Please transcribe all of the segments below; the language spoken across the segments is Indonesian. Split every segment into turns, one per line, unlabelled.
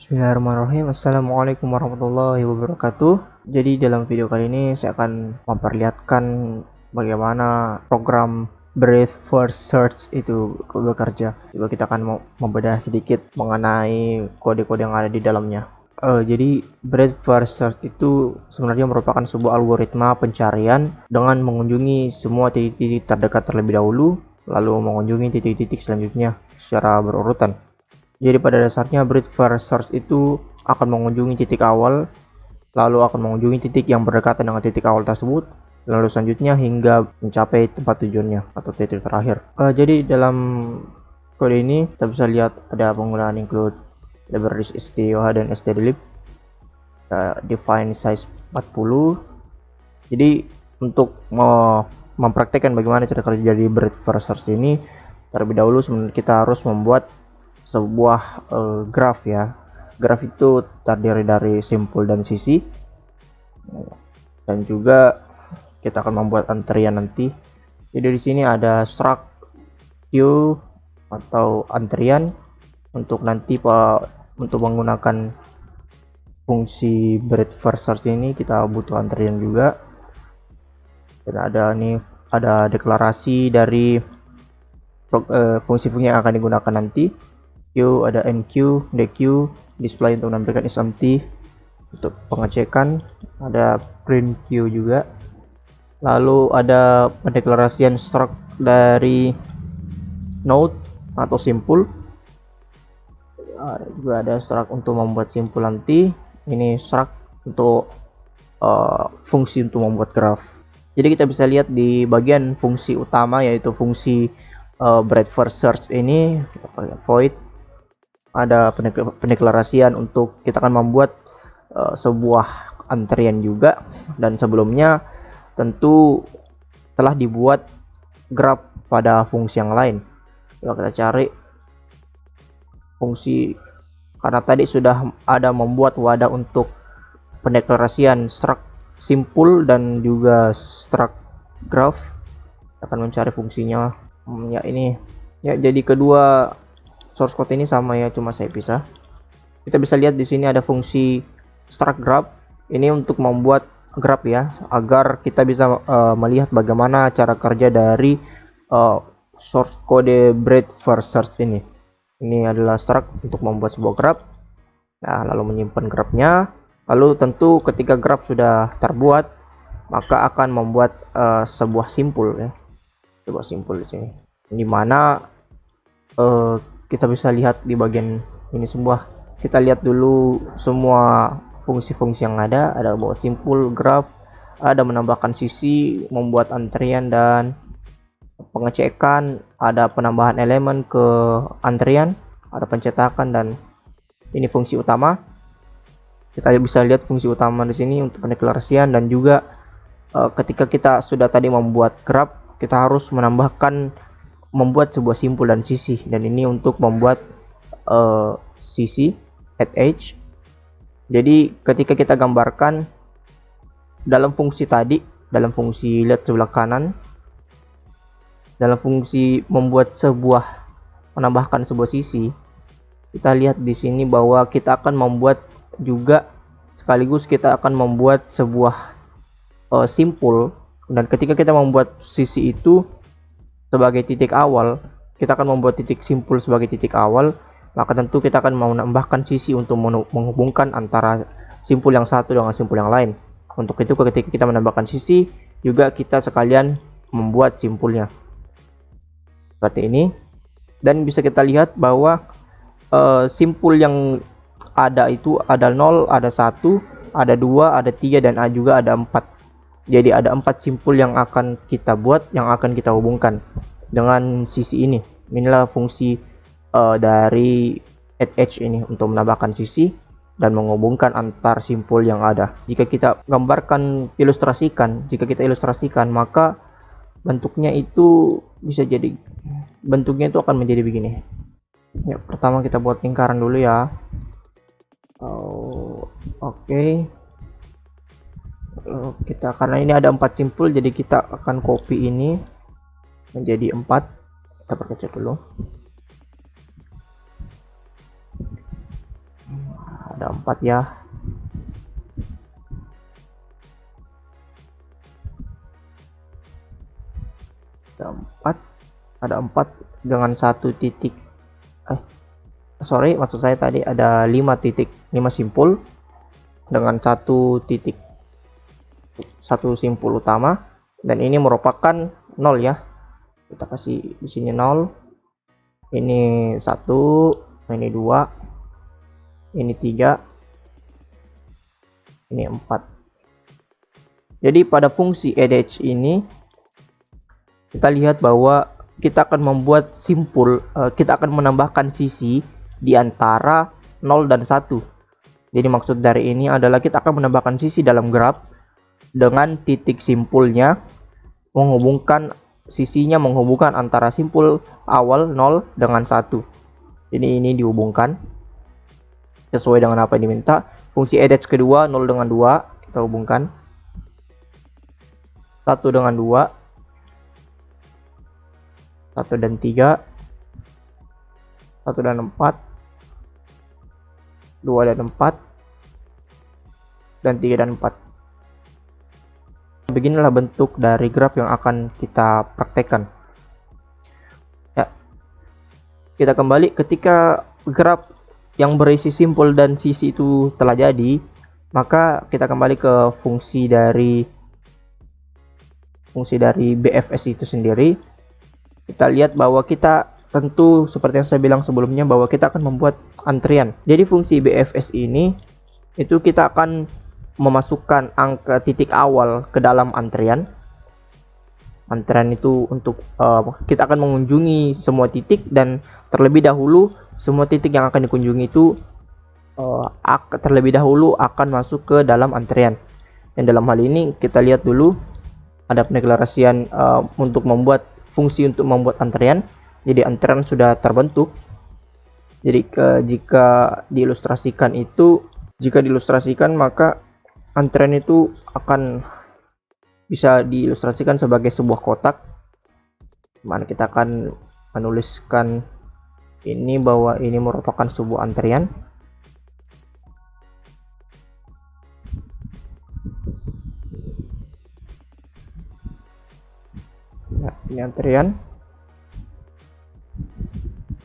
Bismillahirrahmanirrahim. Assalamualaikum warahmatullahi wabarakatuh. Jadi dalam video kali ini saya akan memperlihatkan bagaimana program Breadth First Search itu bekerja. Coba kita akan membedah sedikit mengenai kode-kode yang ada di dalamnya. Jadi Breadth First Search itu sebenarnya merupakan sebuah algoritma pencarian dengan mengunjungi semua titik-titik terdekat terlebih dahulu, lalu mengunjungi titik-titik selanjutnya secara berurutan. Jadi pada dasarnya Breadth First Search itu akan mengunjungi titik awal, lalu akan mengunjungi titik yang berdekatan dengan titik awal tersebut, lalu selanjutnya hingga mencapai tempat tujuannya atau titik terakhir. Jadi dalam kode ini kita bisa lihat ada penggunaan include libraries stdoh dan stdlib, define size 40. Jadi untuk mempraktekkan bagaimana cara kerja dari Breadth First Search ini, terlebih dahulu sebenarnya kita harus membuat sebuah graf ya. Graf itu terdiri dari simpul dan sisi, dan juga kita akan membuat antrian nanti. Jadi di sini ada struct queue atau antrian untuk nanti untuk menggunakan fungsi Breadth First Search ini kita butuh antrian juga. Dan ada deklarasi dari fungsi-fungsi yang akan digunakan nanti. Q, ada enqueue, dequeue, display untuk menampilkan is empty untuk pengecekan, ada print queue juga. Lalu ada pendeklarasian struct dari node atau simpul. Juga ada struct untuk membuat simpul nanti. Ini struct untuk fungsi untuk membuat graph. Jadi kita bisa lihat di bagian fungsi utama, yaitu fungsi Breadth First Search ini, kita pakai void. Ada pendeklarasian untuk kita akan membuat sebuah antrian juga, dan sebelumnya tentu telah dibuat graph pada fungsi yang lain. Coba kita cari fungsi, karena tadi sudah ada membuat wadah untuk pendeklarasian struct simpul dan juga struct graph. Kita akan mencari fungsinya. Ya ini ya, jadi kedua source code ini sama ya, cuma saya pisah. Kita bisa lihat di sini ada fungsi struct graph. Ini untuk membuat graph ya, agar kita bisa melihat bagaimana cara kerja dari source code Breadth First Search ini. Ini adalah struct untuk membuat sebuah graph. Nah, lalu menyimpan graphnya. Lalu tentu ketika graph sudah terbuat, maka akan membuat sebuah simpul ya. Sebuah simpul di sini. Di mana kita bisa lihat di bagian ini semua. Kita lihat dulu semua fungsi-fungsi yang ada buat simpul, graph, ada menambahkan sisi, membuat antrian dan pengecekan, ada penambahan elemen ke antrian, ada pencetakan, dan ini fungsi utama. Kita bisa lihat fungsi utama di sini untuk pendeklarasian, dan juga ketika kita sudah tadi membuat graph, kita harus membuat sebuah simpul dan sisi, dan ini untuk membuat sisi at edge. Jadi ketika kita gambarkan dalam fungsi tadi, dalam fungsi lihat sebelah kanan, dalam fungsi menambahkan sebuah sisi, kita lihat di sini bahwa kita akan membuat juga sekaligus kita akan membuat sebuah simpul, dan ketika kita membuat sisi itu sebagai titik awal, kita akan membuat titik simpul sebagai titik awal, maka tentu kita akan menambahkan sisi untuk menghubungkan antara simpul yang satu dengan simpul yang lain. Untuk itu ketika kita menambahkan sisi, juga kita sekalian membuat simpulnya seperti ini. Dan bisa kita lihat bahwa simpul yang ada itu ada 0, ada 1, ada 2, ada 3, dan juga ada 4. Jadi ada 4 simpul yang akan kita buat, yang akan kita hubungkan dengan sisi ini. Inilah fungsi dari at edge ini, untuk menambahkan sisi dan menghubungkan antar simpul yang ada. Jika kita ilustrasikan, maka bentuknya itu akan menjadi begini. Ya, pertama kita buat lingkaran dulu ya. Oke. Karena ini ada 4 simpul, jadi kita akan copy ini menjadi 4. Kita perkecil dulu. ada 4 ya. Ada 4 dengan 1 titik. Sorry, maksud saya tadi ada 5 titik, 5 simpul dengan 1 titik, 1 simpul utama, dan ini merupakan 0 ya. Kita kasih di sini 0. Ini 1, ini 2, ini 3, ini 4. Jadi pada fungsi edge ini kita lihat bahwa kita akan membuat simpul, kita akan menambahkan sisi di antara 0 dan 1. Jadi maksud dari ini adalah kita akan menambahkan sisi dalam graf dengan titik simpulnya menghubungkan antara simpul awal 0 dengan 1. Jadi ini dihubungkan sesuai dengan apa yang diminta. Fungsi edge kedua 0 dengan 2 kita hubungkan, 1 dengan 2, 1 dan 3, 1 dan 4, 2 dan 4, dan 3 dan 4. Beginilah bentuk dari graf yang akan kita praktekkan. Ya, kita kembali ketika graf yang berisi simpul dan sisi itu telah jadi, maka kita kembali ke fungsi dari BFS itu sendiri. Kita lihat bahwa kita tentu seperti yang saya bilang sebelumnya bahwa kita akan membuat antrian. Jadi fungsi BFS ini itu kita akan memasukkan angka titik awal ke dalam antrian. Antrian itu untuk kita akan mengunjungi semua titik, dan terlebih dahulu semua titik yang akan dikunjungi itu terlebih dahulu akan masuk ke dalam antrian. Dan dalam hal ini kita lihat dulu ada pendeklarasian untuk membuat fungsi untuk membuat antrian. Jadi antrian sudah terbentuk. Jadi jika diilustrasikan maka antrian itu akan bisa diilustrasikan sebagai sebuah kotak, mana kita akan menuliskan ini bahwa ini merupakan sebuah antrian. Nah, ini antrian.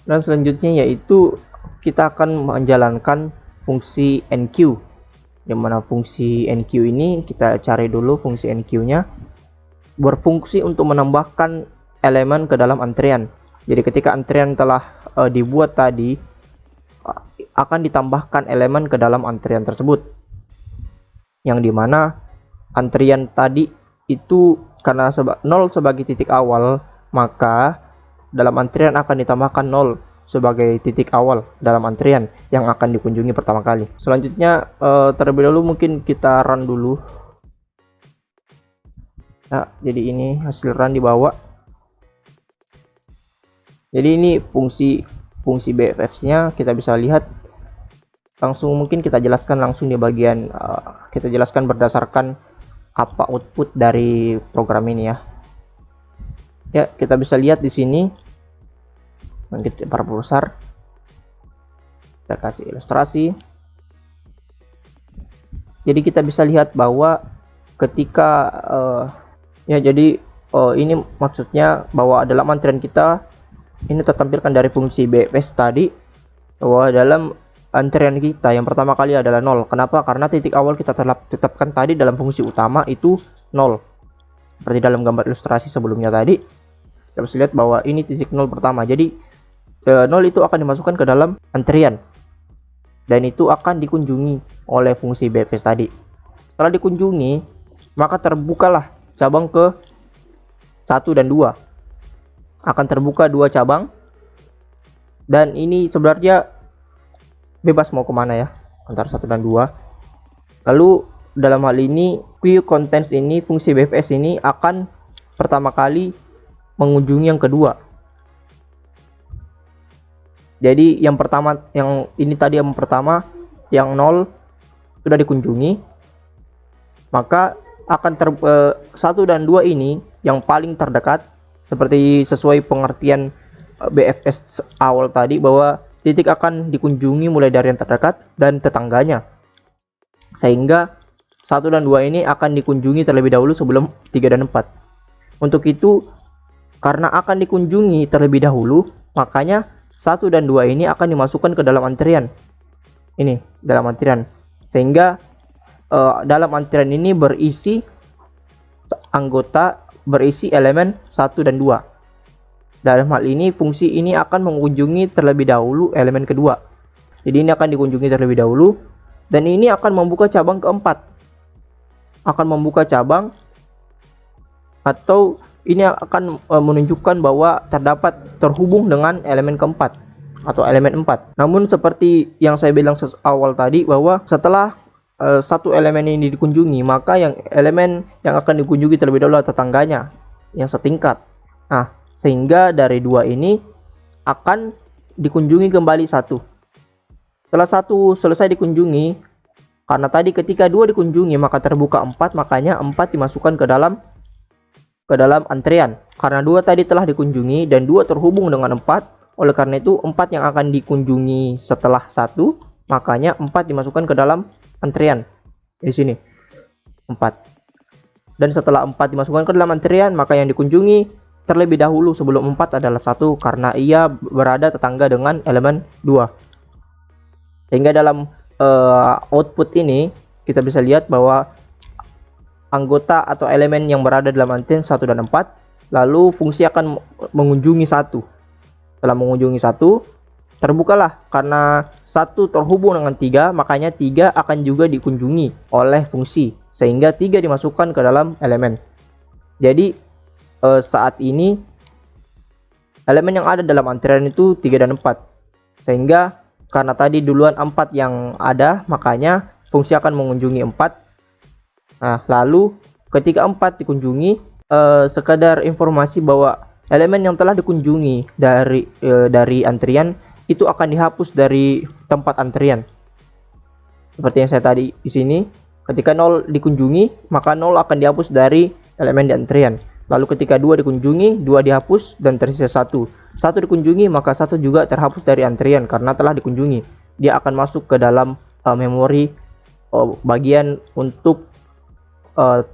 Dan selanjutnya yaitu kita akan menjalankan fungsi NQ, di mana fungsi NQ ini kita cari dulu fungsi NQ-nya, berfungsi untuk menambahkan elemen ke dalam antrian. Jadi ketika antrian telah dibuat tadi, akan ditambahkan elemen ke dalam antrian tersebut, yang dimana antrian tadi itu karena 0 sebagai titik awal, maka dalam antrian akan ditambahkan 0 sebagai titik awal dalam antrian yang akan dikunjungi pertama kali. Selanjutnya terlebih dahulu mungkin kita run dulu. Nah, jadi ini hasil run di bawah. Jadi ini fungsi BFS-nya kita bisa lihat langsung. Mungkin kita jelaskan langsung di bagian kita jelaskan berdasarkan apa output dari program ini ya. Ya, kita bisa lihat di sini. Kita perbesar, kita kasih ilustrasi. Jadi kita bisa lihat bahwa ketika ini maksudnya bahwa dalam antrian kita ini tertampilkan dari fungsi BFS tadi, bahwa dalam antrian kita yang pertama kali adalah 0. Kenapa? Karena titik awal kita telah tetapkan tadi dalam fungsi utama itu 0. Seperti dalam gambar ilustrasi sebelumnya tadi, kita bisa lihat bahwa ini titik 0 pertama. Jadi 0 itu akan dimasukkan ke dalam antrian, dan itu akan dikunjungi oleh fungsi BFS tadi. Setelah dikunjungi, maka terbukalah cabang ke 1 dan 2. Akan terbuka 2 cabang, dan ini sebenarnya bebas mau kemana ya, antara 1 dan 2. Lalu dalam hal ini Q contents ini, fungsi BFS ini akan pertama kali mengunjungi yang kedua. Jadi yang pertama, yang ini tadi yang pertama, yang 0 sudah dikunjungi, maka akan 1 dan 2 ini yang paling terdekat, seperti sesuai pengertian BFS awal tadi, bahwa titik akan dikunjungi mulai dari yang terdekat dan tetangganya. Sehingga 1 dan 2 ini akan dikunjungi terlebih dahulu sebelum 3 dan 4. Untuk itu, karena akan dikunjungi terlebih dahulu, makanya 1 dan 2 ini akan dimasukkan ke dalam antrian. Ini, dalam antrian. Sehingga dalam antrian ini berisi elemen 1 dan 2. Dalam hal ini, fungsi ini akan mengunjungi terlebih dahulu elemen kedua. Jadi ini akan dikunjungi terlebih dahulu, dan ini akan membuka cabang keempat. Akan membuka cabang, atau ini akan menunjukkan bahwa terhubung dengan elemen keempat atau elemen 4. Namun seperti yang saya bilang awal tadi, bahwa setelah satu elemen ini dikunjungi, maka yang elemen yang akan dikunjungi terlebih dahulu adalah tetangganya yang setingkat. Nah, sehingga dari 2 ini akan dikunjungi kembali 1. Setelah 1 selesai dikunjungi, karena tadi ketika 2 dikunjungi maka terbuka 4, makanya 4 dimasukkan ke dalam antrian. Karena 2 tadi telah dikunjungi dan 2 terhubung dengan 4, oleh karena itu 4 yang akan dikunjungi setelah 1, makanya 4 dimasukkan ke dalam antrian. Di sini 4. Dan setelah 4 dimasukkan ke dalam antrian, maka yang dikunjungi terlebih dahulu sebelum 4 adalah 1, karena ia berada tetangga dengan elemen 2. Sehingga dalam output ini kita bisa lihat bahwa anggota atau elemen yang berada dalam antrian 1 dan 4, lalu fungsi akan mengunjungi 1. Setelah mengunjungi 1, terbukalah, karena 1 terhubung dengan 3, makanya 3 akan juga dikunjungi oleh fungsi, sehingga 3 dimasukkan ke dalam elemen. Jadi saat ini elemen yang ada dalam antrian itu 3 dan 4, sehingga karena tadi duluan 4 yang ada, makanya fungsi akan mengunjungi 4. Nah, lalu ketika 4 dikunjungi, sekadar informasi bahwa elemen yang telah dikunjungi dari antrian itu akan dihapus dari tempat antrian. Seperti yang saya tadi di sini, ketika 0 dikunjungi, maka 0 akan dihapus dari elemen di antrian. Lalu ketika 2 dikunjungi, 2 dihapus dan tersisa 1. 1 dikunjungi, maka 1 juga terhapus dari antrian karena telah dikunjungi. Dia akan masuk ke dalam memori bagian untuk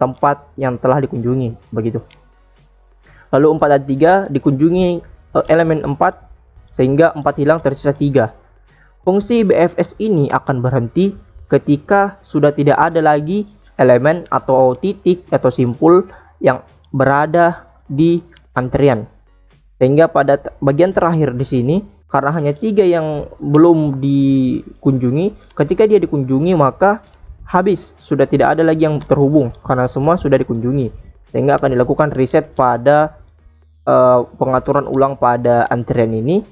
tempat yang telah dikunjungi, begitu. Lalu 4 dan 3 dikunjungi elemen 4, sehingga 4 hilang, tersisa 3. Fungsi BFS ini akan berhenti ketika sudah tidak ada lagi elemen atau titik atau simpul yang berada di antrian. Sehingga pada bagian terakhir di sini, karena hanya 3 yang belum dikunjungi, ketika dia dikunjungi maka habis, sudah tidak ada lagi yang terhubung karena semua sudah dikunjungi, sehingga akan dilakukan reset pada pengaturan ulang pada antrian ini.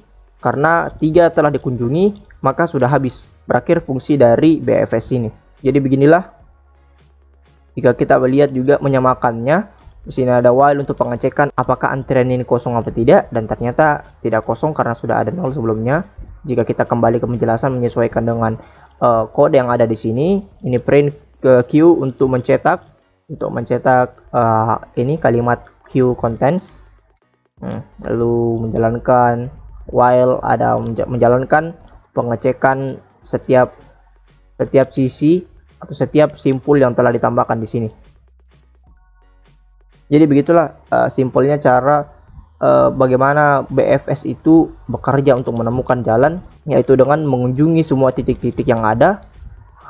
Karena 3 telah dikunjungi, maka sudah habis, berakhir fungsi dari BFS ini. Jadi beginilah jika kita melihat juga menyamakannya. Di sini ada while untuk pengecekan apakah antrian ini kosong atau tidak, dan ternyata tidak kosong karena sudah ada 0 sebelumnya. Jika kita kembali ke penjelasan menyesuaikan dengan kode yang ada di sini, ini print ke queue untuk mencetak ini kalimat queue contents. Lalu menjalankan while, ada menjalankan pengecekan setiap sisi atau setiap simpul yang telah ditambahkan di sini. Jadi begitulah simpelnya cara bagaimana BFS itu bekerja untuk menemukan jalan, yaitu dengan mengunjungi semua titik-titik yang ada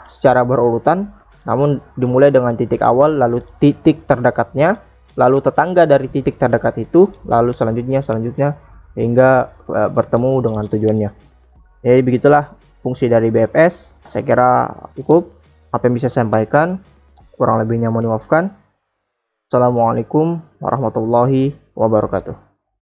secara berurutan, namun dimulai dengan titik awal, lalu titik terdekatnya, lalu tetangga dari titik terdekat itu, lalu selanjutnya hingga bertemu dengan tujuannya. Jadi begitulah fungsi dari BFS. Saya kira cukup apa yang bisa saya sampaikan, kurang lebihnya mohon dimaafkan. Assalamualaikum warahmatullahi wabarakatuh.